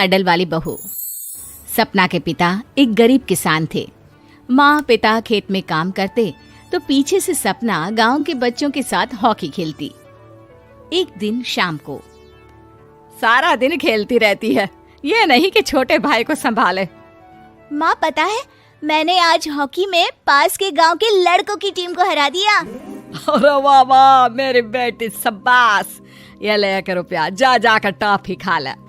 Medal वाली बहू। सपना के पिता एक गरीब किसान थे। माँ पिता खेत में काम करते तो पीछे से सपना गांव के बच्चों के साथ हॉकी खेलती। एक दिन शाम को, सारा दिन खेलती रहती है, ये नहीं कि छोटे भाई को संभाले। माँ पता है, मैंने आज हॉकी में पास के गांव के लड़कों की टीम को हरा दिया। अरे वाह वाह मेरी बेटी, शाबाश। ये ले कर रुपया, जा जाकर टॉफी खा ले।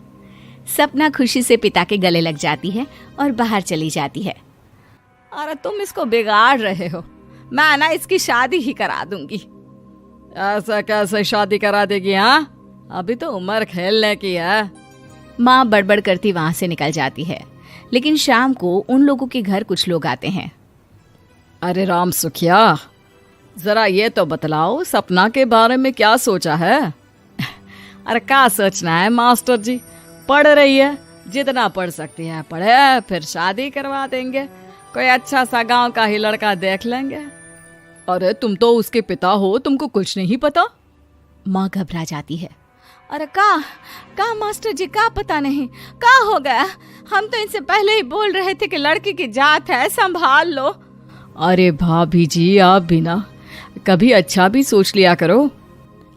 सपना खुशी से पिता के गले लग जाती है और बाहर चली जाती है। अरे तुम इसको बिगाड़ रहे हो, मैं ना इसकी शादी ही करा दूंगी। ऐसा कैसे शादी करा देगी? हाँ, अभी तो उम्र खेलने की है। माँ बड़बड़ करती वहां से निकल जाती है। लेकिन शाम को उन लोगों के घर कुछ लोग आते हैं। अरे राम सुखिया, जरा ये तो बतलाओ, सपना के बारे में क्या सोचा है? अरे क्या सोचना है मास्टर जी, पढ़ रही है, जितना पढ़ सकती है पढ़े, फिर शादी करवा देंगे, कोई अच्छा सा गांव का ही लड़का देख लेंगे। अरे तुम तो उसके पिता हो, तुमको कुछ नहीं पता? माँ घबरा जाती है। अरे का मास्टर जी, का पता नहीं, का हो गया? हम तो इनसे पहले ही बोल रहे थे कि लड़की की जात है, संभाल लो। अरे भाभी जी, आप भी ना कभी अच्छा भी सोच लिया करो।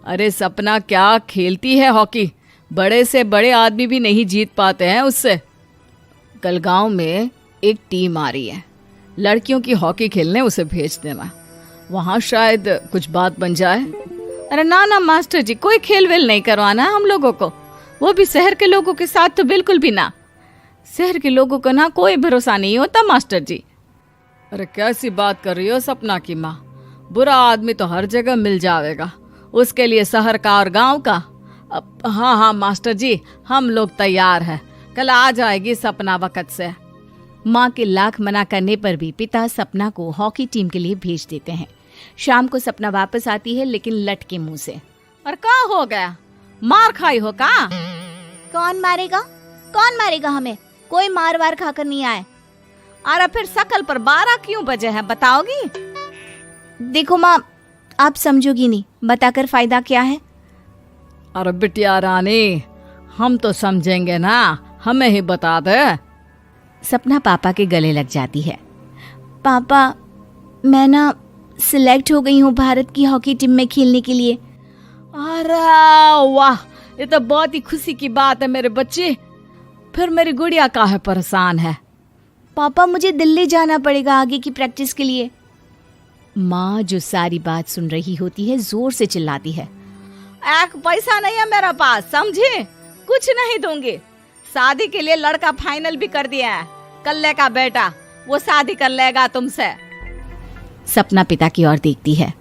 अरे सपना क्या खेलती है हॉकी, बड़े से बड़े आदमी भी नहीं जीत पाते हैं उससे। कल गांव में एक टीम आ रही है, लड़कियों की हॉकी खेलने उसे भेज देना, वहां शायद कुछ बात बन जाए। अरे ना मास्टर जी, कोई खेल वेल नहीं करवाना हम लोगों को, वो भी शहर के लोगों के साथ तो बिल्कुल भी ना। शहर के लोगों को ना कोई भरोसा नहीं होता मास्टर जी। अरे कैसी बात कर रही हो सपना की माँ, बुरा आदमी तो हर जगह मिल जाएगा, उसके लिए शहर का और गांव का। हाँ मास्टर जी, हम लोग तैयार हैं, कल आ जाएगी सपना वक्त से। माँ के लाख मना करने पर भी पिता सपना को हॉकी टीम के लिए भेज देते हैं। शाम को सपना वापस आती है, लेकिन लट के मुंह से। और क्या हो गया, मार खाई हो का? कौन मारेगा हमें? कोई मार वार खाकर नहीं आए। अरे फिर शकल पर 12 क्यों बजे हैं, बताओगी? देखो माँ, आप समझोगी नहीं, बताकर फायदा क्या है? अरे बिटिया रानी, हम तो समझेंगे ना, हमें ही बता दे। सपना पापा के गले लग जाती है। पापा, मैं ना सिलेक्ट हो गई हूँ भारत की हॉकी टीम में खेलने के लिए। अरे वाह, ये तो बहुत ही खुशी की बात है मेरे बच्चे। फिर मेरी गुड़िया काहे परेशान है? पापा, मुझे दिल्ली जाना पड़ेगा आगे की प्रैक्टिस के लिए। माँ जो सारी बात सुन रही होती है, जोर से चिल्लाती है। एक पैसा नहीं है मेरे पास, समझी? कुछ नहीं दूंगी। शादी के लिए लड़का फाइनल भी कर दिया है, कल्ले का बेटा, वो शादी कर लेगा तुमसे। सपना पिता की ओर देखती है।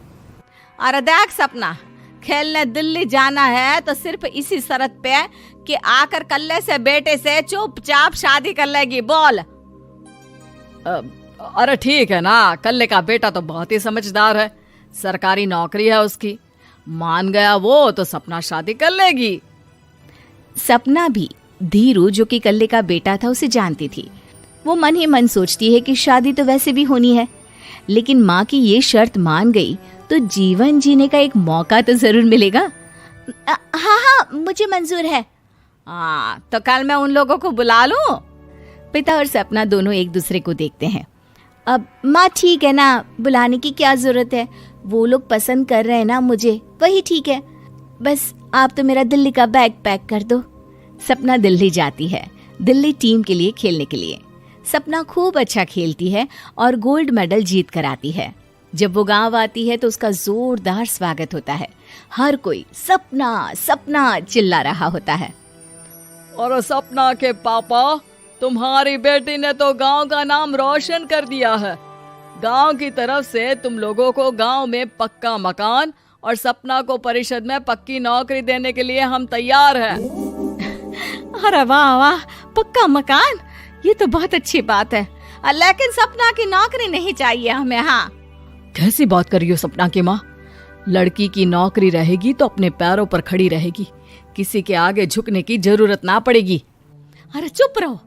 अरे देख सपना, खेलने दिल्ली जाना है तो सिर्फ इसी शर्त पे कि आकर कल्ले से बेटे से चुपचाप शादी कर लेगी, बोल। अरे ठीक है ना, कल्ले का बेटा तो बहुत ही समझदार है, सरकारी नौकरी है उसकी, मान गया वो तो सपना शादी कर लेगी। सपना भी धीरू, जो कि कल्ले का बेटा था, उसे जानती थी। वो मन ही मन सोचती है कि शादी तो वैसे भी होनी है, लेकिन माँ की ये शर्त मान गई तो जीवन जीने का एक मौका तो जरूर मिलेगा। हाँ, मुझे मंजूर है। तो कल मैं उन लोगों को बुला लूं? पिता और सपना दोनों एक दूसरे को देखते हैं। अब माँ ठीक है ना, बुलाने की क्या जरूरत है, वो लोग पसंद कर रहे हैं ना मुझे, वही ठीक है। बस आप तो मेरा दिल्ली का बैग पैक कर दो। सपना दिल्ली जाती है, दिल्ली टीम के लिए खेलने के लिए। सपना खूब अच्छा खेलती है और गोल्ड मेडल जीत कर आती है। जब वो गांव आती है तो उसका जोरदार स्वागत होता है। हर कोई सपना सपना चिल्ला रहा होता है। और सपना के पापा, तुम्हारी बेटी ने तो गांव का नाम रोशन कर दिया है। गांव की तरफ से तुम लोगों को गांव में पक्का मकान और सपना को परिषद में पक्की नौकरी देने के लिए हम तैयार हैं। अरे वाह वाह, पक्का मकान, ये तो बहुत अच्छी बात है, लेकिन सपना की नौकरी नहीं चाहिए हमें। हाँ, कैसी बात कर रही हो सपना की माँ? लड़की की नौकरी रहेगी तो अपने पैरों पर खड़ी रहेगी, किसी के आगे झुकने की जरूरत ना पड़ेगी। अरे चुप रहो,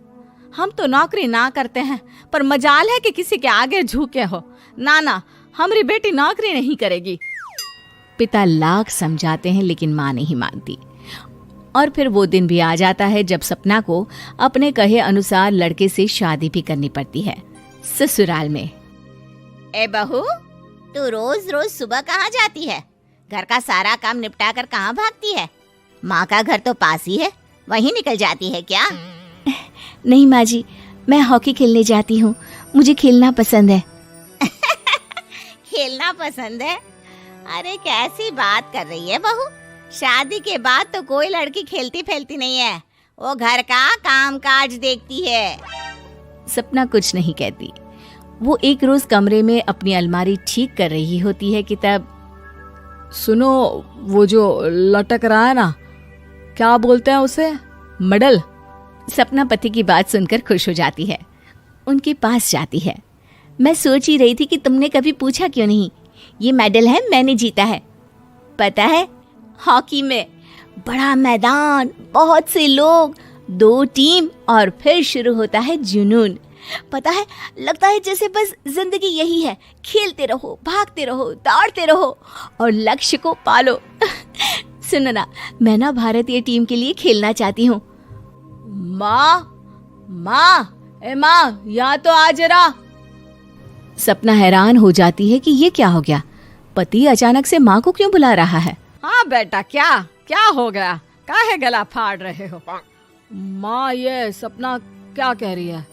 हम तो नौकरी ना करते हैं, पर मजाल है कि किसी के आगे झुके हो। ना, हमारी बेटी नौकरी नहीं करेगी। पिता लाख समझाते हैं लेकिन माँ नहीं मानती। और फिर वो दिन भी आ जाता है जब सपना को अपने कहे अनुसार लड़के से शादी भी करनी पड़ती है। ससुराल में। ए बहू, तू रोज रोज सुबह कहाँ जाती है? घर का सारा काम निपटा कर कहाँ भागती है? माँ का घर तो पास ही है, वहीं निकल जाती है क्या? नहीं माँ जी, मैं हॉकी खेलने जाती हूँ, मुझे खेलना पसंद है। खेलना पसंद है? अरे कैसी बात कर रही है बहू, शादी के बाद तो कोई लड़की खेलती फैलती नहीं है, वो घर का काम काज देखती है। सपना कुछ नहीं कहती। वो एक रोज कमरे में अपनी अलमारी ठीक कर रही होती है कि तब सुनो, वो जो लटक रहा है ना, क्या बोलते हैं उसे? मेडल। सपना पति की बात सुनकर खुश हो जाती है, उनके पास जाती है। मैं सोच ही रही थी कि तुमने कभी पूछा क्यों नहीं। ये मेडल है, मैंने जीता है। पता है, हॉकी में बड़ा मैदान, बहुत से लोग, 2 टीम और फिर शुरू होता है जुनून। पता है, लगता है जैसे बस जिंदगी यही है, खेलते रहो, भागते रहो, दौड़ते रहो और लक्ष्य को पालो। सुनो ना, मैं ना भारतीय टीम के लिए खेलना चाहती हूँ। माँ, यहाँ तो आ जरा। सपना हैरान हो जाती है कि ये क्या हो गया, पति अचानक से माँ को क्यों बुला रहा है। हाँ बेटा, क्या हो गया? काहे गला फाड़ रहे हो? माँ, ये सपना क्या कह रही है?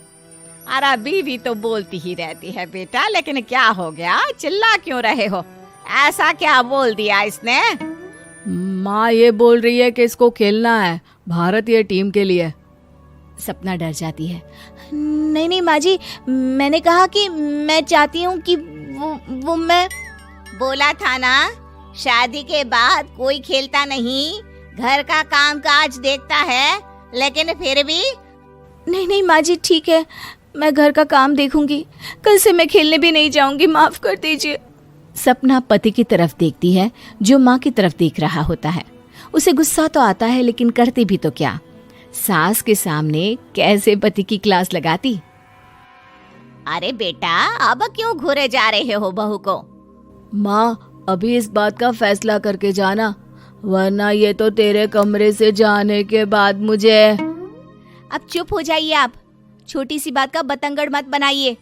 अरे बीवी तो बोलती ही रहती है बेटा, लेकिन क्या हो गया, चिल्ला क्यों रहे हो? ऐसा क्या बोल दिया इसने? माँ ये बोल रही है कि इसको खेलना है भारतीय टीम के लिए। सपना डर जाती है। नहीं माँ जी, मैंने कहा कि मैं चाहती हूँ कि वो मैं बोला था ना, शादी के बाद कोई खेलता नहीं, घर का काम काज देखता है, लेकिन फिर भी। नहीं माँ जी, ठीक है, मैं घर का काम देखूंगी, कल से मैं खेलने भी नहीं जाऊंगी, माफ कर दीजिए। सपना पति की तरफ देखती है जो माँ की तरफ देख रहा होता है। उसे गुस्सा तो आता है, लेकिन करती भी तो क्या, सास के सामने कैसे पति की क्लास लगाती। अरे बेटा, अब क्यों घूरे जा रहे हो बहू को? माँ, अभी इस बात का फैसला करके जाना, वरना ये तो तेरे कमरे से जाने के बाद मुझे। अब चुप हो जाइए आप, छोटी सी बात का बतंगड़ मत बनाइए।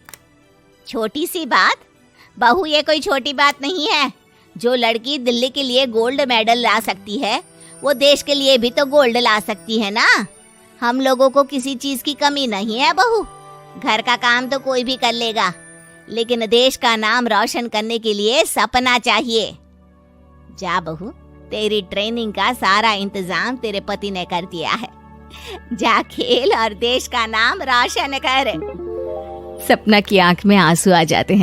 छोटी सी बात? बहू, ये कोई छोटी बात नहीं है। जो लड़की दिल्ली के लिए गोल्ड मेडल ला सकती है, वो देश के लिए भी तो गोल्ड ला सकती है ना। हम लोगों को किसी चीज की कमी नहीं है बहू, घर का काम तो कोई भी कर लेगा, लेकिन देश का नाम रोशन करने के लिए सपना चाहिए। जा बहू, तेरी ट्रेनिंग का सारा इंतजाम तेरे पति ने कर दिया है, जा खेल और देश का नाम रोशन कर। सपना की आंख में आंसू आ जाते हैं।